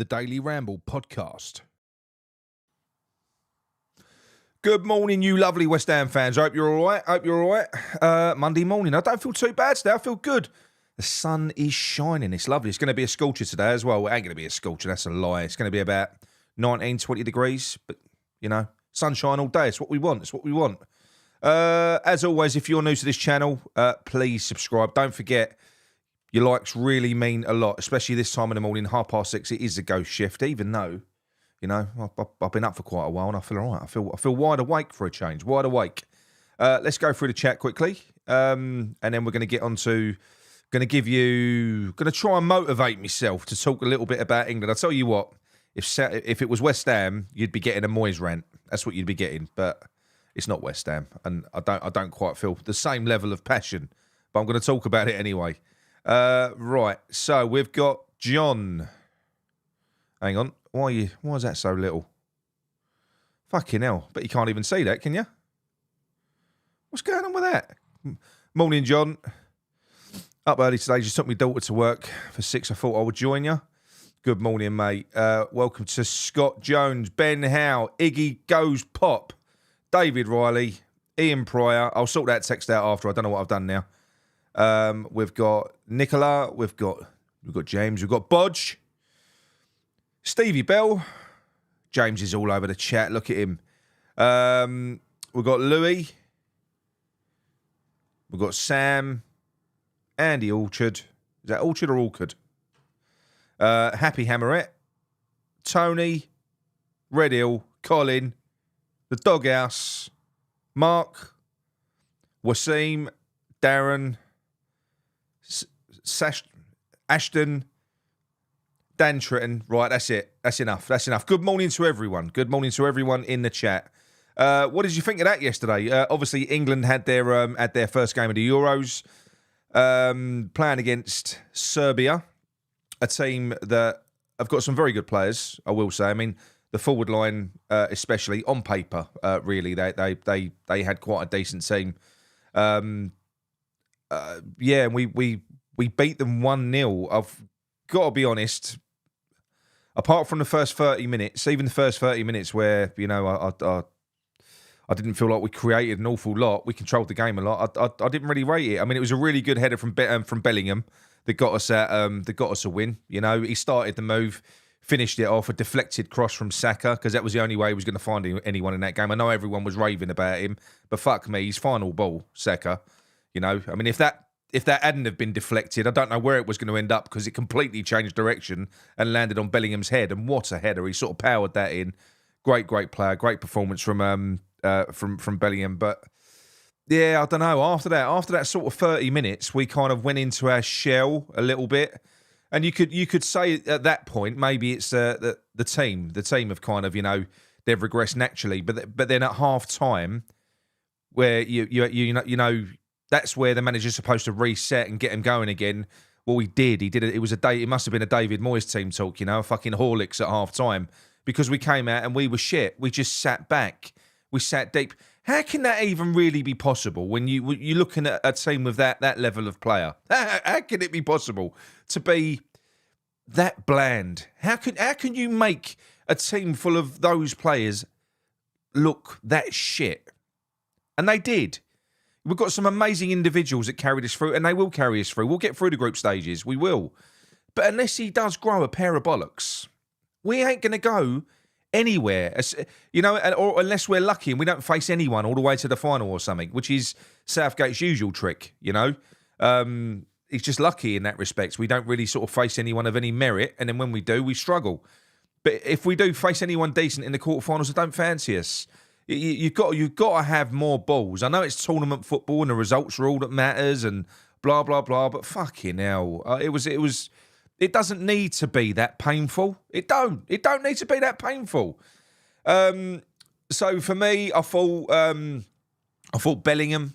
the Daily Ramble podcast. Good morning, you lovely West Ham fans. I hope you're all right. Monday morning. I don't feel too bad today. I feel good. The sun is shining. It's lovely. It's going to be a scorcher today as well. It ain't going to be a scorcher. That's a lie. It's going to be about 19, 20 degrees. But, you know, sunshine all day. It's what we want. It's what we want. As always, if you're new to this channel, please subscribe. Don't forget, your likes really mean a lot, especially this time in the morning, 6:30. It is a ghost shift, even though, you know, I've been up for quite a while and I feel all right. I feel wide awake for a change, wide awake. Let's go through the chat quickly, and then we're going to get on to, going to try and motivate myself to talk a little bit about England. I'll tell you what, if it was West Ham, you'd be getting a Moyes rant. That's what you'd be getting, but it's not West Ham, and I don't quite feel the same level of passion, but I'm going to talk about it anyway. Right, so we've got Jhon. Hang on, why is that so little? Fucking hell, but you can't even see that, can you? What's going on with that? Morning, Jhon. Up early today, just took my daughter to work for 6. I thought I would join you. Good morning, mate. Welcome to Scott Jones, Ben Howe, Iggy Goes Pop, David Riley, Ian Pryor. I'll sort that text out after. I don't know what I've done now. We've got Nicola, we've got James, we've got Bodge, Stevie Bell. James is all over the chat. Look at him. We've got Louis. We've got Sam, Andy Orchard. Is that Orchard or Orchard? Happy Hammerette, Tony, Red Hill, Colin, the Doghouse, Mark, Wasim, Darren, Ashton, Dan Tritton. Right, that's it. That's enough. That's enough. Good morning to everyone. Good morning to everyone in the chat. What did you think of that yesterday? Obviously, England had their first game of the Euros, playing against Serbia, a team that have got some very good players, I will say. I mean, the forward line, especially on paper, really, they had quite a decent team. Yeah, we beat them 1-0. I've got to be honest, apart from the first 30 minutes, even the first 30 minutes where, you know, I didn't feel like we created an awful lot. We controlled the game a lot. I didn't really rate it. I mean, it was a really good header from Bellingham that got us a win. You know, he started the move, finished it off, a deflected cross from Saka, because that was the only way he was going to find anyone in that game. I know everyone was raving about him, but fuck me, his final ball, Saka. You know, I mean, if that hadn't have been deflected, I don't know where it was going to end up, because it completely changed direction and landed on Bellingham's head. And what a header! He sort of powered that in. Great player, great performance from Bellingham. But yeah, I don't know. After that sort of 30 minutes, we kind of went into our shell a little bit, and you could say at that point maybe it's the team have kind of, you know, they've regressed naturally. But then at half time, where you know. That's where the manager's supposed to reset and get him going again. Well, he did. He did it. It must have been a David Moyes team talk, you know, fucking Horlicks at half time, because we came out and we were shit. We just sat back. We sat deep. How can that even really be possible when you're looking at a team with that level of player? How can it be possible to be that bland? How can you make a team full of those players look that shit? And they did. We've got some amazing individuals that carried us through, and they will carry us through. We'll get through the group stages. We will. But unless he does grow a pair of bollocks, we ain't going to go anywhere. You know, or unless we're lucky and we don't face anyone all the way to the final or something, which is Southgate's usual trick, you know. He's just lucky in that respect. We don't really sort of face anyone of any merit, and then when we do, we struggle. But if we do face anyone decent in the quarterfinals, I don't fancy us. You've got to have more balls. I know it's tournament football and the results are all that matters and blah blah blah. But fucking hell, it doesn't need to be that painful. It don't need to be that painful. So for me, I thought Bellingham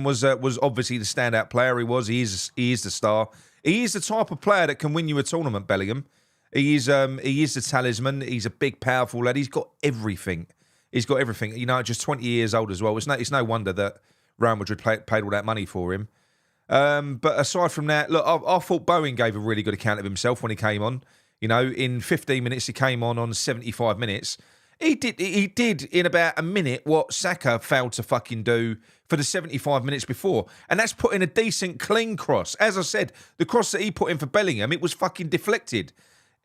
was obviously the standout player. He is the star. He is the type of player that can win you a tournament. Bellingham. He is the talisman. He's a big, powerful lad. He's got everything. He's got everything. You know, just 20 years old as well. It's no wonder that Real Madrid paid all that money for him. But aside from that, look, I thought Bowen gave a really good account of himself when he came on. You know, in 15 minutes, he came on 75 minutes. He did in about a minute what Saka failed to fucking do for the 75 minutes before. And that's put in a decent, clean cross. As I said, the cross that he put in for Bellingham, it was fucking deflected.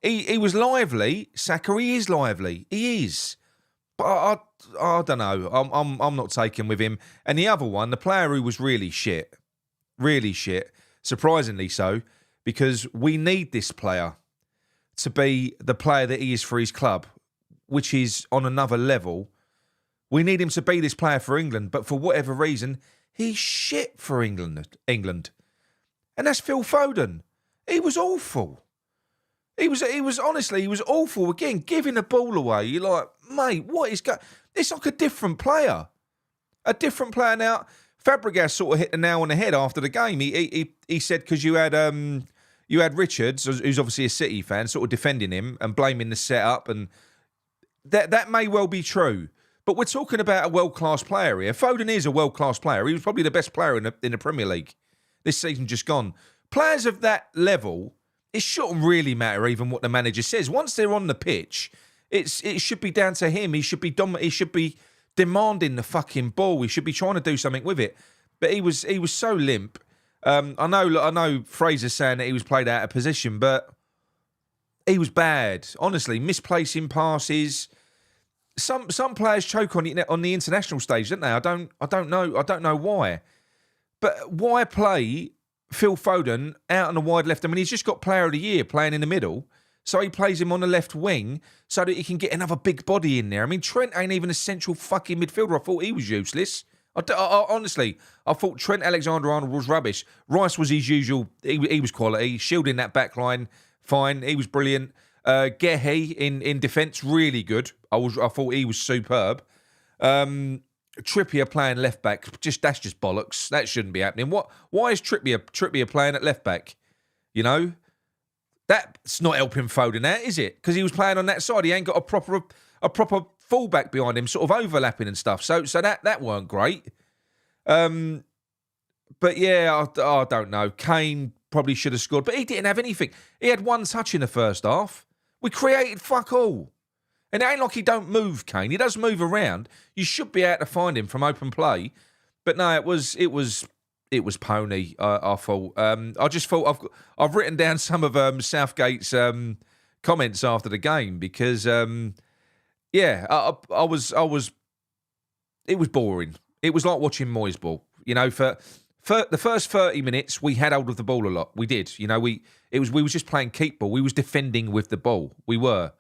He was lively. Saka, he is lively. He is. But I don't know. I'm not taken with him. And the other one, the player who was really shit, surprisingly so, because we need this player to be the player that he is for his club, which is on another level. We need him to be this player for England, but for whatever reason, he's shit for England. And that's Phil Foden. He was awful. He was honestly, he was awful again, giving the ball away. You're like, mate, what is going? It's like a different player. A different player now. Fabregas sort of hit the nail on the head after the game. He said because you had Richards, who's obviously a City fan, sort of defending him and blaming the setup, and that may well be true. But we're talking about a world-class player here. Foden is a world-class player. He was probably the best player in the Premier League this season just gone. Players of that level, it shouldn't really matter even what the manager says. Once they're on the pitch, it should be down to him. He should be he should be demanding the fucking ball. He should be trying to do something with it. But he was so limp. I know Fraser's saying that he was played out of position, but he was bad. Honestly, misplacing passes. Some players choke on the international stage, don't they? I don't know why. But why play Phil Foden out on the wide left? I mean, he's just got Player of the Year playing in the middle, so he plays him on the left wing so that he can get another big body in there. I mean, Trent ain't even a central fucking midfielder. I thought he was useless. Honestly, I thought Trent Alexander-Arnold was rubbish. Rice was his usual. He was quality, shielding that back line, fine. He was brilliant. Gehi in defence, really good. I thought he was superb. Trippier playing left back, that's just bollocks. That shouldn't be happening. Why is Trippier playing at left back? You know, that's not helping Foden out, is it? Because he was playing on that side. He ain't got a proper fullback behind him, sort of overlapping and stuff. So that weren't great. But yeah, I don't know. Kane probably should have scored, but he didn't have anything. He had one touch in the first half. We created fuck all. And it ain't like he don't move, Kane. He does move around. You should be able to find him from open play. But no, it was pony, I thought. I just thought I've written down some of Southgate's comments after the game because yeah, I was it was boring. It was like watching Moyes ball. You know, for the first 30 minutes, we had hold of the ball a lot. We did. You know, we were just playing keep ball. We was defending with the ball. We were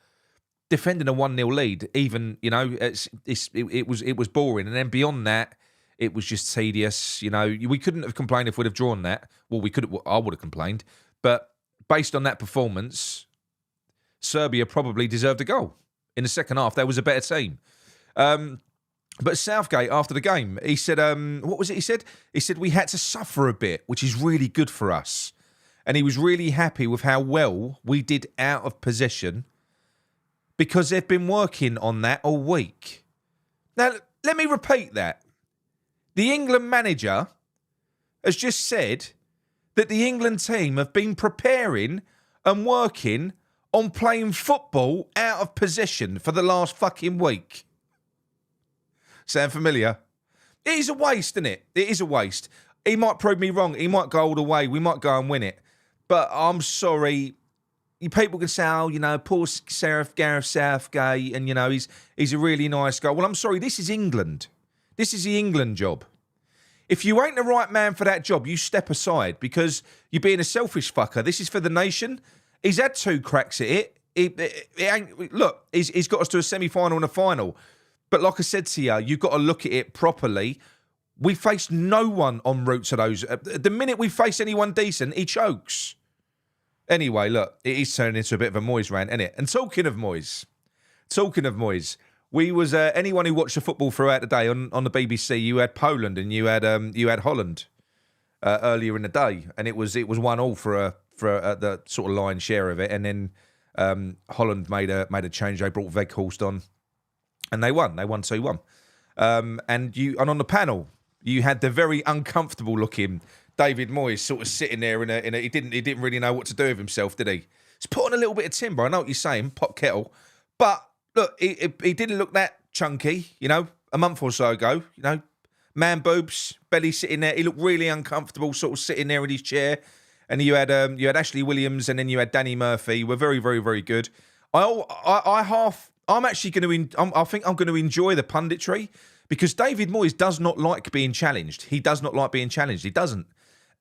defending a 1-0 lead. Even, you know, it was boring. And then beyond that, it was just tedious. You know, we couldn't have complained if we'd have drawn that. Well, I would have complained. But based on that performance, Serbia probably deserved a goal. In the second half, there was a better team. But Southgate, after the game, he said, what was it he said? He said, we had to suffer a bit, which is really good for us. And he was really happy with how well we did out of possession because they've been working on that all week. Now, let me repeat that. The England manager has just said that the England team have been preparing and working on playing football out of possession for the last fucking week. Sound familiar? It is a waste, isn't it? It is a waste. He might prove me wrong. He might go all the way. We might go and win it. But I'm sorry. People can say, oh, you know, poor Gareth Southgate, and, you know, he's a really nice guy. Well, I'm sorry. This is England. This is the England job. If you ain't the right man for that job, you step aside because you're being a selfish fucker. This is for the nation. He's had 2 cracks at it. Look, he's got us to a semi-final and a final. But like I said to you, you've got to look at it properly. We faced no one en route to those. The minute we face anyone decent, he chokes. Anyway, look, it is turning into a bit of a Moyes rant, isn't it? And talking of Moyes, we was anyone who watched the football throughout the day on the BBC. You had Poland and you had Holland earlier in the day, and it was 1-1 for the sort of lion's share of it. And then Holland made a change. They brought Weghorst on. And they won. They won 2-1. And on the panel, you had the very uncomfortable looking David Moyes sort of sitting there he didn't really know what to do with himself, did he? It's put on a little bit of timber. I know what you're saying, pot kettle. But look, he didn't look that chunky, a month or so ago, man boobs, belly sitting there. He looked really uncomfortable, sort of sitting there in his chair. And you had Ashley Williams, and then you had Danny Murphy. Were very, very, very good. I think I'm going to enjoy the punditry because David Moyes does not like being challenged. He does not like being challenged. He doesn't,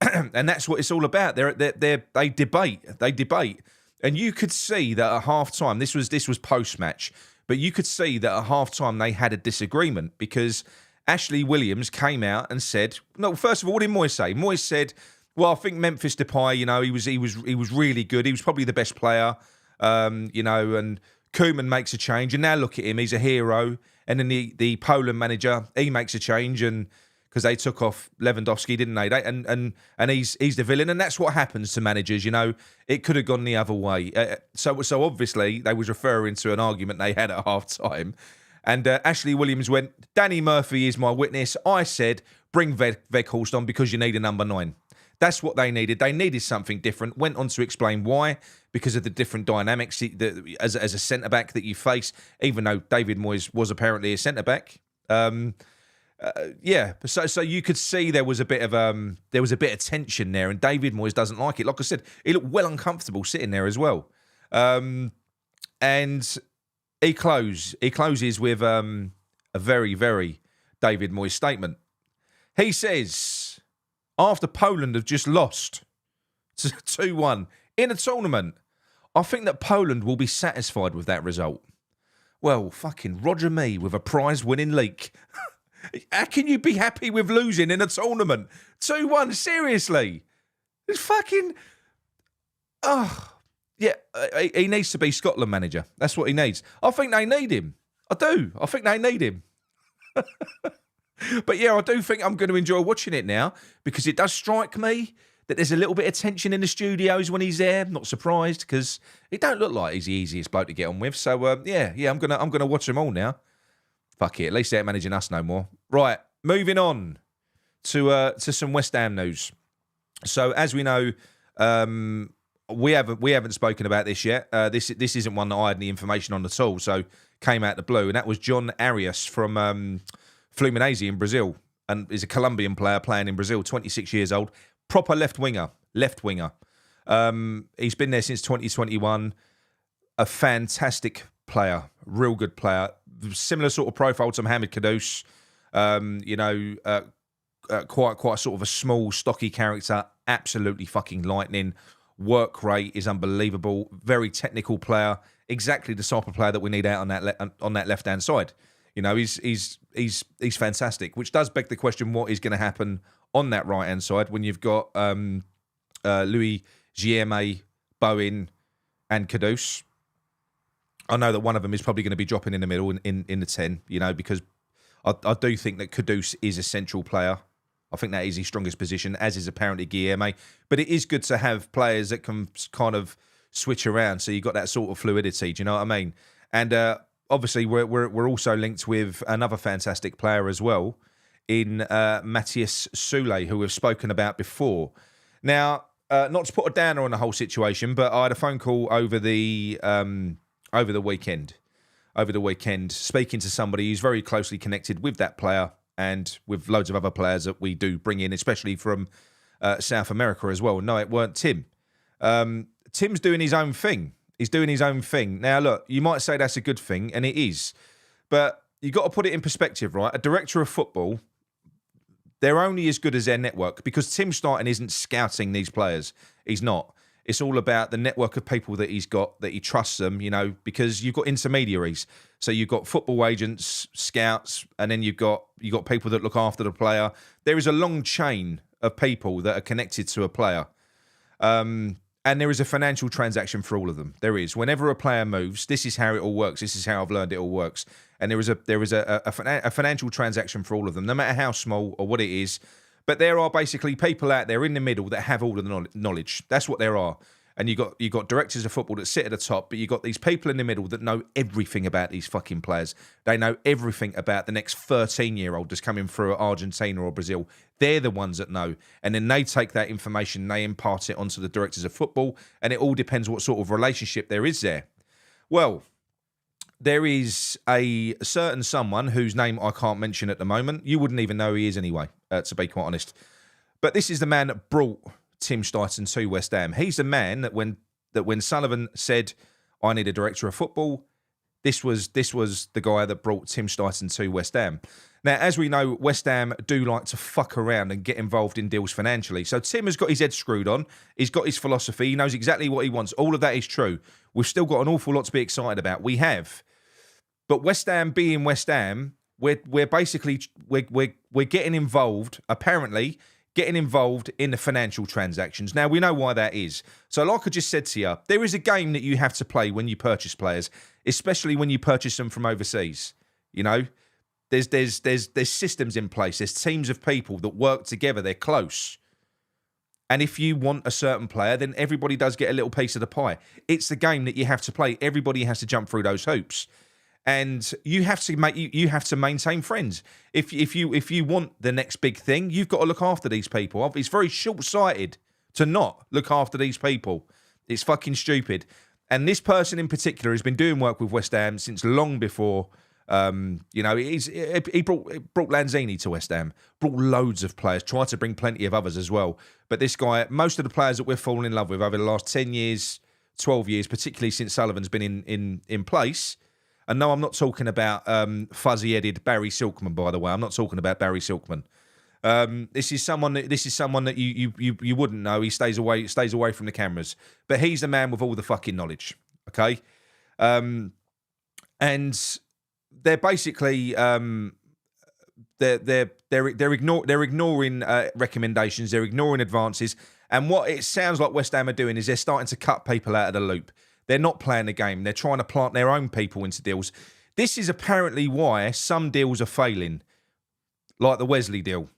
and that's what it's all about. They debate, and you could see that at half time. This was post match, but you could see that at half time they had a disagreement because Ashley Williams came out and said, "No, first of all, what did Moyes say?" Moyes said, "Well, I think Memphis Depay, he was really good. He was probably the best player, and Koeman makes a change, and now look at him, he's a hero. And then the Poland manager, he makes a change, and because they took off Lewandowski, didn't they? And he's the villain, and that's what happens to managers. It could have gone the other way. So obviously they was referring to an argument they had at half time, and Ashley Williams went, "Danny Murphy is my witness. I said bring Weghorst on because you need a number 9." That's what they needed. They needed something different. Went on to explain why, because of the different dynamics as a centre-back that you face, even though David Moyes was apparently a centre-back. So you could see there was a bit of tension there, and David Moyes doesn't like it. Like I said, he looked well uncomfortable sitting there as well. And he closes with a very, very David Moyes statement. He says, after Poland have just lost 2-1 in a tournament, I think that Poland will be satisfied with that result. Well, fucking Roger me with a prize-winning leak. How can you be happy with losing in a tournament? 2-1, seriously? It's fucking... Oh, yeah, he needs to be Scotland manager. That's what he needs. I think they need him. I do. I think they need him. But yeah, I do think I'm going to enjoy watching it now because it does strike me that there's a little bit of tension in the studios when he's there. I'm not surprised because it don't look like he's the easiest bloke to get on with. So I'm gonna watch them all now. Fuck it, at least they ain't managing us no more. Right, moving on to some West Ham news. So as we know, we haven't spoken about this yet. This isn't one that I had any information on at all. So came out the blue, and that was Jhon Arias from Fluminense in Brazil, and is a Colombian player playing in Brazil, 26 years old, proper left winger. He's been there since 2021. A fantastic player, real good player. Similar sort of profile to Mohamed Kudus. Quite sort of a small, stocky character. Absolutely fucking lightning. Work rate is unbelievable. Very technical player. Exactly the type of player that we need out on that left hand side. He's fantastic, which does beg the question: what is going to happen on that right hand side when you've got Louis Gieme, Bowen, and Kudus? I know that one of them is probably going to be dropping in the middle in the 10, because I do think that Kudus is a central player. I think that is his strongest position, as is apparently Gieme. But it is good to have players that can kind of switch around, so you've got that sort of fluidity. Do you know what I mean? And obviously, we're also linked with another fantastic player as well in Matias Soule, who we've spoken about before. Now, not to put a downer on the whole situation, but I had a phone call over the weekend, speaking to somebody who's very closely connected with that player and with loads of other players that we do bring in, especially from South America as well. No, it weren't Tim. Tim's doing his own thing. He's doing his own thing. Now, look, you might say that's a good thing, and it is. But you've got to put it in perspective, right? A director of football, they're only as good as their network, because Tim Starton isn't scouting these players. He's not. It's all about the network of people that he's got, that he trusts them, because you've got intermediaries. So you've got football agents, scouts, and then you've got people that look after the player. There is a long chain of people that are connected to a player. And there is a financial transaction for all of them. There is. Whenever a player moves, this is how it all works. This is how I've learned it all works. And there is a financial transaction for all of them, no matter how small or what it is. But there are basically people out there in the middle that have all of the knowledge. That's what there are. and you got directors of football that sit at the top, but you got these people in the middle that know everything about these fucking players. They know everything about the next 13-year-old that's coming through Argentina or Brazil. They're the ones that know, and then they take that information, they impart it onto the directors of football, and it all depends what sort of relationship there is there. Well, there is a certain someone whose name I can't mention at the moment. You wouldn't even know who he is anyway, to be quite honest. But this is the man that brought Tim Steidten to West Ham. He's the man that when Sullivan said, "I need a director of football," this was the guy that brought Tim Steidten to West Ham. Now, as we know, West Ham do like to fuck around and get involved in deals financially. So Tim has got his head screwed on. He's got his philosophy. He knows exactly what he wants. All of that is true. We've still got an awful lot to be excited about. We have. But West Ham being West Ham, we're basically getting involved, apparently, getting involved in the financial transactions. Now, we know why that is. So like I just said to you, there is a game that you have to play when you purchase players, especially when you purchase them from overseas. You know, there's systems in place. There's teams of people that work together. They're close. And if you want a certain player, then everybody does get a little piece of the pie. It's the game that you have to play. Everybody has to jump through those hoops. And you have to maintain friends. If you want the next big thing, you've got to look after these people. It's very short-sighted to not look after these people. It's fucking stupid. And this person in particular has been doing work with West Ham since long before. He brought Lanzini to West Ham, brought loads of players, tried to bring plenty of others as well. But this guy, most of the players that we're falling in love with over the last 10 years, 12 years, particularly since Sullivan's been in place. And no, I'm not talking about fuzzy-headed Barry Silkman, by the way. I'm not talking about Barry Silkman. This is someone that you wouldn't know. He stays away from the cameras, but he's the man with all the fucking knowledge. Okay, and they're basically they're ignoring recommendations. They're ignoring advances. And what it sounds like West Ham are doing is they're starting to cut people out of the loop. They're not playing the game. They're trying to plant their own people into deals. This is apparently why some deals are failing, like the Wesley deal,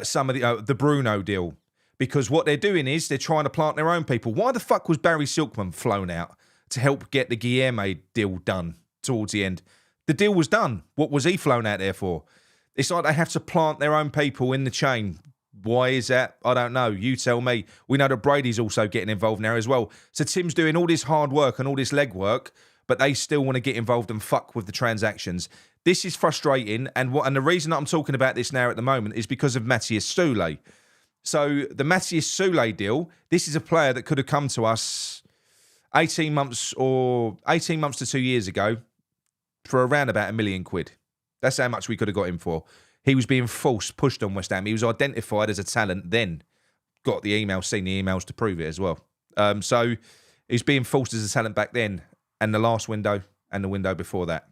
some of the Bruno deal, because what they're doing is they're trying to plant their own people. Why the fuck was Barry Silkman flown out to help get the Guilherme deal done towards the end? The deal was done. What was he flown out there for? It's like they have to plant their own people in the chain. Why is that? I don't know. You tell me. We know that Brady's also getting involved now as well. So Tim's doing all this hard work and all this legwork, but they still want to get involved and fuck with the transactions. This is frustrating, and the reason that I'm talking about this now at the moment is because of Matias Soule. So the Matias Soule deal, this is a player that could have come to us 18 months to 2 years ago for around about £1 million. That's how much we could have got him for. He was being pushed on West Ham. He was identified as a talent then. Seen the emails to prove it as well. So he's being forced as a talent back then, and the last window and the window before that.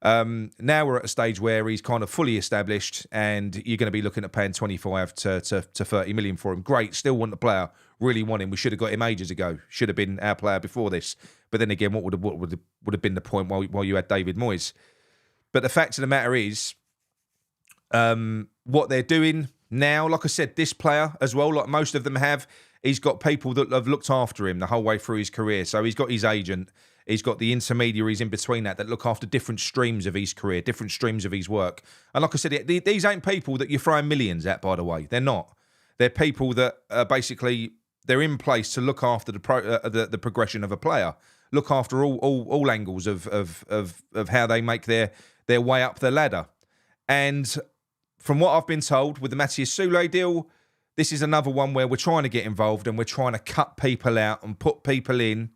Now we're at a stage where he's kind of fully established, and you're going to be looking at paying 25 to 30 million for him. Great, still want the player, really want him. We should have got him ages ago. Should have been our player before this. But then again, what would have been the point while you had David Moyes? But the fact of the matter is, what they're doing now, like I said, this player as well, like most of them have, he's got people that have looked after him the whole way through his career. So he's got his agent, he's got the intermediaries in between that look after different streams of his career, different streams of his work. And like I said, these ain't people that you're throwing millions at, by the way. They're not. They're people that basically, they're in place to look after the progression of a player, look after all angles of how they make their way up the ladder. And from what I've been told with the Matias Soule deal, this is another one where we're trying to get involved and we're trying to cut people out and put people in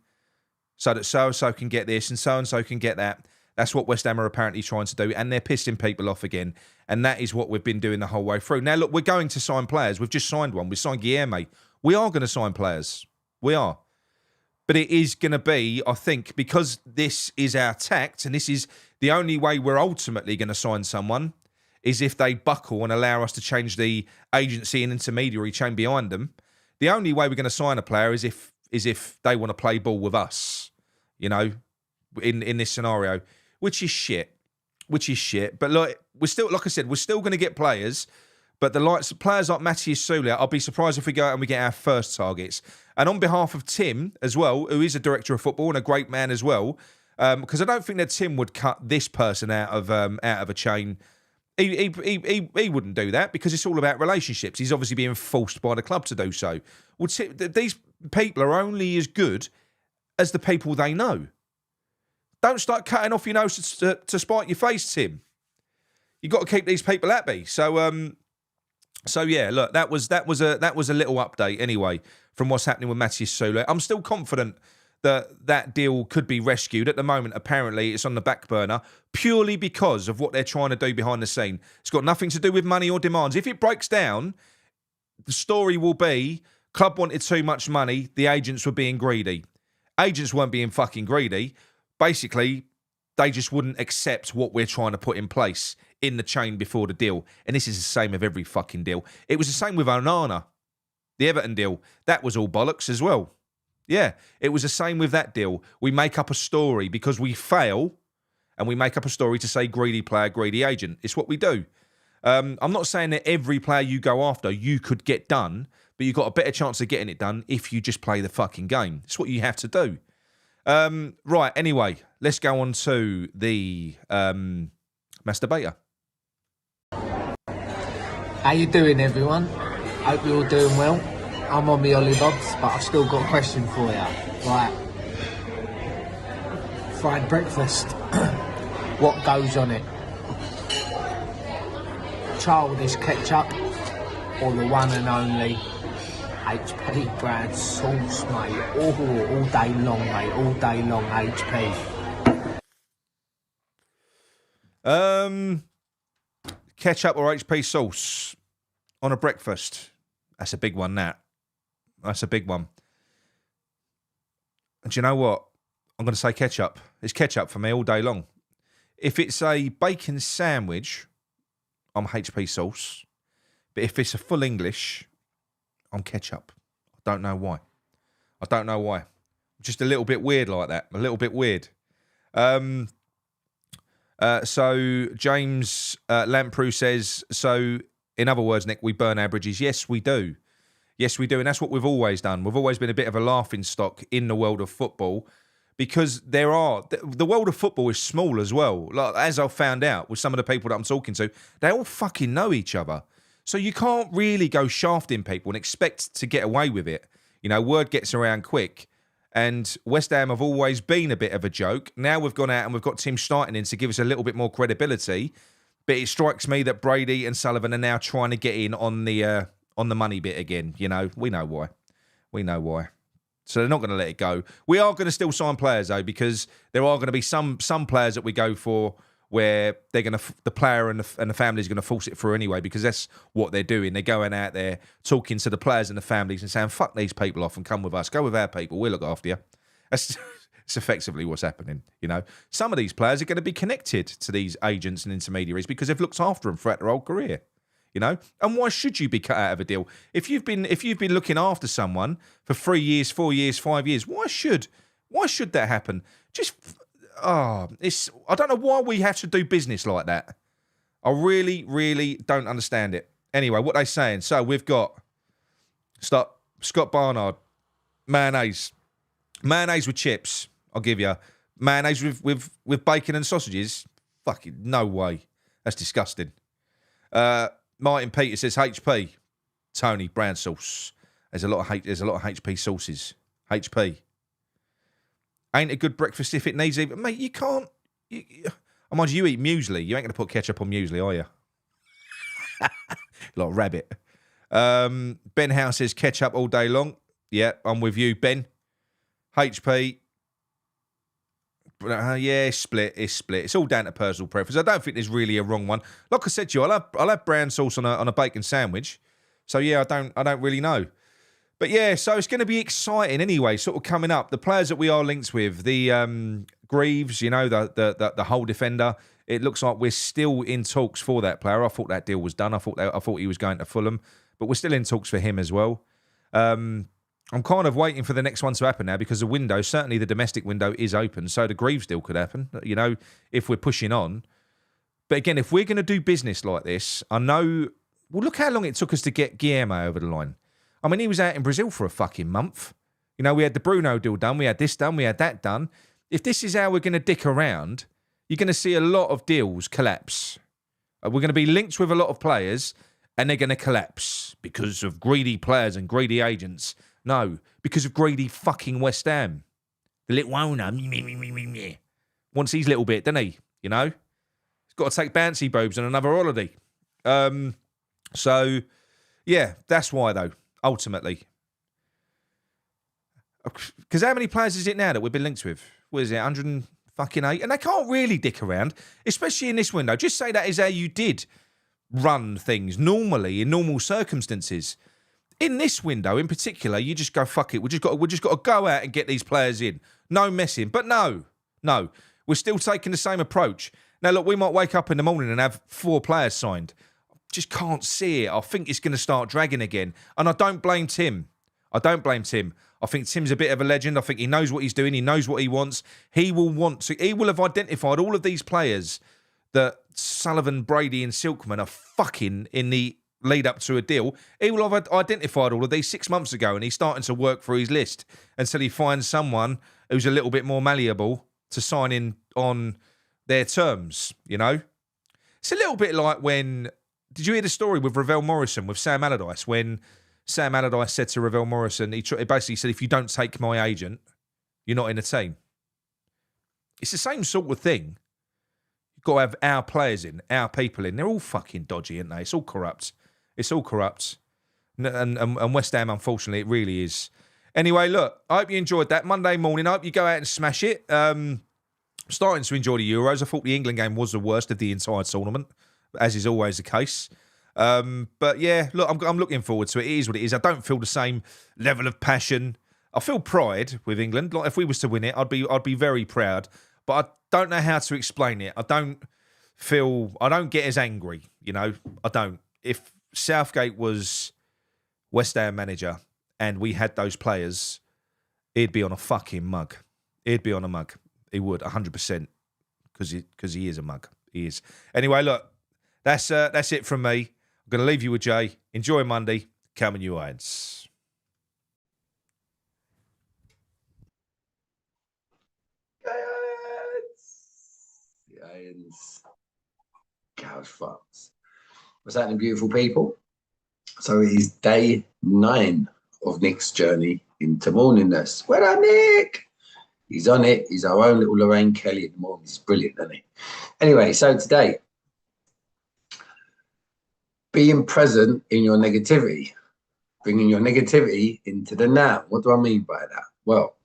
so that so-and-so can get this and so-and-so can get that. That's what West Ham are apparently trying to do, and they're pissing people off again. And that is what we've been doing the whole way through. Now, look, we're going to sign players. We've just signed one. We signed Guilherme. We are going to sign players. We are. But it is going to be, I think, because this is our tact and this is the only way we're ultimately going to sign someone, is if they buckle and allow us to change the agency and intermediary chain behind them. The only way we're going to sign a player is if they want to play ball with us, you know, in this scenario, which is shit. But look, we're still, like I said, we're still going to get players. But players like Matias Soule, I'll be surprised if we go out and we get our first targets. And on behalf of Tim as well, who is a director of football and a great man as well, because I don't think that Tim would cut this person out of a chain. He wouldn't do that because it's all about relationships. He's obviously being forced by the club to do so. Well, these people are only as good as the people they know. Don't start cutting off your nose to spite your face, Tim. You've got to keep these people happy. So yeah, look, that was a little update anyway from what's happening with Matias Soule. I'm still confident that deal could be rescued. At the moment, apparently, it's on the back burner purely because of what they're trying to do behind the scene. It's got nothing to do with money or demands. If it breaks down, the story will be club wanted too much money, the agents were being greedy. Agents weren't being fucking greedy. Basically, they just wouldn't accept what we're trying to put in place in the chain before the deal. And this is the same with every fucking deal. It was the same with Onana, the Everton deal. That was all bollocks as well. Yeah, it was the same with that deal. We make up a story because we fail, and we make up a story to say greedy player, greedy agent. It's what we do. I'm not saying that every player you go after, you could get done, but you've got a better chance of getting it done if you just play the fucking game. It's what you have to do. Right, anyway, let's go on to the masturbator. How you doing, everyone? Hope you're all doing well. I'm on my Ollie Bobs, but I've still got a question for you. Right. Fried breakfast. What goes on it? Childish ketchup or the one and only HP brand sauce, mate? Oh, all day long, mate. All day long, HP. Ketchup or HP sauce on a breakfast? That's a big one, that. That's a big one. And do you know what? I'm going to say ketchup. It's ketchup for me all day long. If it's a bacon sandwich, I'm HP sauce. But if it's a full English, I'm ketchup. I don't know why. I'm just a little bit weird like that. A little bit weird. So James Lamprou says, so in other words, Nick, we burn our bridges. Yes, we do. Yes, we do. And that's what we've always done. We've always been a bit of a laughing stock in the world of football because the world of football is small as well. Like, as I've found out with some of the people that I'm talking to, they all fucking know each other. So you can't really go shafting people and expect to get away with it. You know, word gets around quick. And West Ham have always been a bit of a joke. Now we've gone out and we've got Tim Stein in to give us a little bit more credibility. But it strikes me that Brady and Sullivan are now trying to get in on the money bit again. You know, we know why. So they're not going to let it go. We are going to still sign players though, because there are going to be some players that we go for where they're going to, the player and the family is going to force it through anyway, because that's what they're doing. They're going out there talking to the players and the families and saying, fuck these people off and come with us. Go with our people. We'll look after you. That's it's effectively what's happening. You know, some of these players are going to be connected to these agents and intermediaries because they've looked after them throughout their whole career. You know, and why should you be cut out of a deal if you've been looking after someone for 3 years, 4 years, 5 years? Why should that happen? I don't know why we have to do business like that. I really, really don't understand it. Anyway, what they saying? So we've got Scott Barnard, mayonnaise with chips. I'll give you mayonnaise with bacon and sausages. Fucking no way. That's disgusting. Martin Peter says HP. Tony, brown sauce. There's a lot of HP sauces. HP. Ain't a good breakfast if it needs even. Mate, you can't. Mind you eat muesli. You ain't going to put ketchup on muesli, are you? Like a rabbit. Ben House says ketchup all day long. Yeah, I'm with you, Ben. HP. Yeah, it's split. It's all down to personal preference. I don't think there's really a wrong one. Like I said to you, I'll have brown sauce on a bacon sandwich. So yeah, I don't really know. But yeah, so it's going to be exciting anyway, sort of coming up. The players that we are linked with, the Greaves, you know, the whole defender. It looks like we're still in talks for that player. I thought that deal was done. I thought he was going to Fulham, but we're still in talks for him as well. I'm kind of waiting for the next one to happen now because the window, certainly the domestic window, is open. So the Greaves deal could happen, you know, if we're pushing on. But again, if we're going to do business like this, I know. Well, look how long it took us to get Guillermo over the line. I mean, he was out in Brazil for a fucking month. You know, we had the Bruno deal done, we had this done, we had that done. If this is how we're going to dick around, you're going to see a lot of deals collapse. We're going to be linked with a lot of players and they're going to collapse because of greedy players and greedy agents. No, because of greedy fucking West Ham. The little owner wants his little bit, doesn't he? You know? He's got to take bouncy boobs on another holiday. So, yeah, that's why, though, ultimately. Because how many players is it now that we've been linked with? What is it, 108? And they can't really dick around, especially in this window. Just say that is how you did run things normally, in normal circumstances. In this window, in particular, you just go, fuck it. We just got to go out and get these players in. No messing. But no. We're still taking the same approach. Now, look, we might wake up in the morning and have 4 players signed. Just can't see it. I think it's going to start dragging again. And I don't blame Tim. I think Tim's a bit of a legend. I think he knows what he's doing. He knows what he wants. He will have identified all of these players that Sullivan, Brady and Silkman are fucking in the lead up to a deal. He will have identified all of these 6 months ago, and he's starting to work through his list until he finds someone who's a little bit more malleable to sign in on their terms, you know? It's a little bit like when... Did you hear the story with Ravel Morrison, with Sam Allardyce, when Sam Allardyce said to Ravel Morrison, he basically said, if you don't take my agent, you're not in the team. It's the same sort of thing. You've got to have our players in, our people in. They're all fucking dodgy, aren't they? It's all corrupt. And West Ham, unfortunately, it really is. Anyway, look, I hope you enjoyed that. Monday morning, I hope you go out and smash it. Starting to enjoy the Euros. I thought the England game was the worst of the entire tournament, as is always the case. But yeah, look, I'm looking forward to it. It is what it is. I don't feel the same level of passion. I feel pride with England. Like if we was to win it, I'd be very proud. But I don't know how to explain it. I don't get as angry, you know. I don't. If Southgate was West Ham manager and we had those players, he'd be on a fucking mug. He'd be on a mug. He would, 100%, because he is a mug. He is. Anyway, look, that's it from me. I'm going to leave you with Jay. Enjoy Monday. Come on, you Irons. The Irons. Couch fucks. What's happening, beautiful people? So it is day 9 of Nick's journey into morningness. Well done, Nick. He's on it. He's our own little Lorraine Kelly in the morning. He's brilliant, isn't he? Anyway, so today, being present in your negativity, bringing your negativity into the now. What do I mean by that? Well,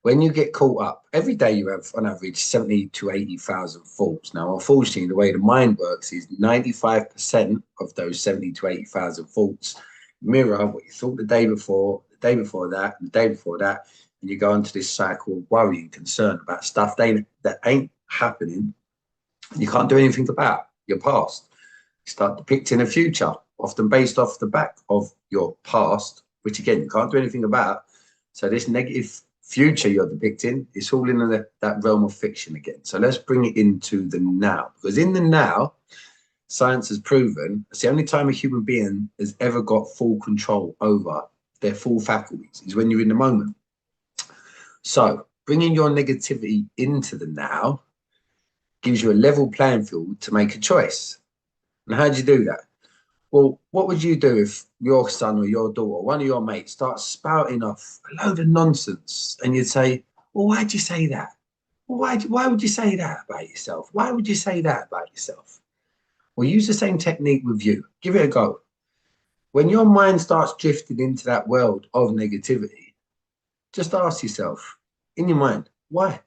when you get caught up, every day you have, on average, 70 to 80,000 thoughts. Now, unfortunately, the way the mind works is 95% of those 70 to 80,000 thoughts mirror what you thought the day before that, and the day before that, and you go into this cycle of worry and concern about stuff that ain't happening. You can't do anything about your past. You start depicting a future, often based off the back of your past, which again, you can't do anything about. So this negative future you're depicting, it's all in that realm of fiction again. So let's bring it into the now. Because in the now, science has proven it's the only time a human being has ever got full control over their full faculties is when you're in the moment. So bringing your negativity into the now gives you a level playing field to make a choice. And how do you do that? Well, what would you do if your son or your daughter, one of your mates, starts spouting off a load of nonsense and you'd say, well, why'd you say that? Well, why would you say that about yourself? Why would you say that about yourself? Well, use the same technique with you. Give it a go. When your mind starts drifting into that world of negativity, just ask yourself, in your mind, why?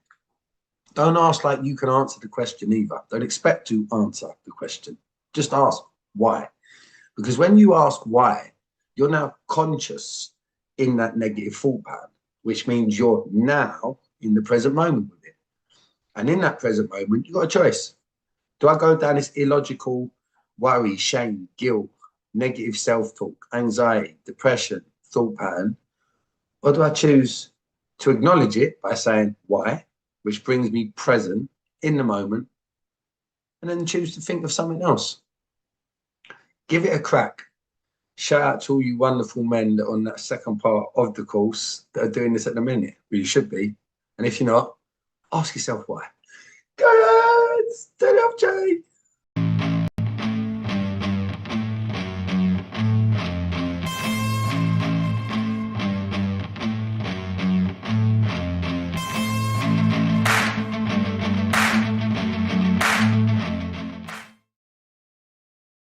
Don't ask like you can answer the question either. Don't expect to answer the question. Just ask why. Because when you ask why, you're now conscious in that negative thought pattern, which means you're now in the present moment with it. And in that present moment, you've got a choice. Do I go down this illogical worry, shame, guilt, negative self-talk, anxiety, depression, thought pattern? Or do I choose to acknowledge it by saying why, which brings me present in the moment, and then choose to think of something else? Give it a crack. shout out to all you wonderful men that are on that second part of the course that are doing this at the minute. Well, you should be. And if you're not, ask yourself why. Go ahead, turn it up, Jay.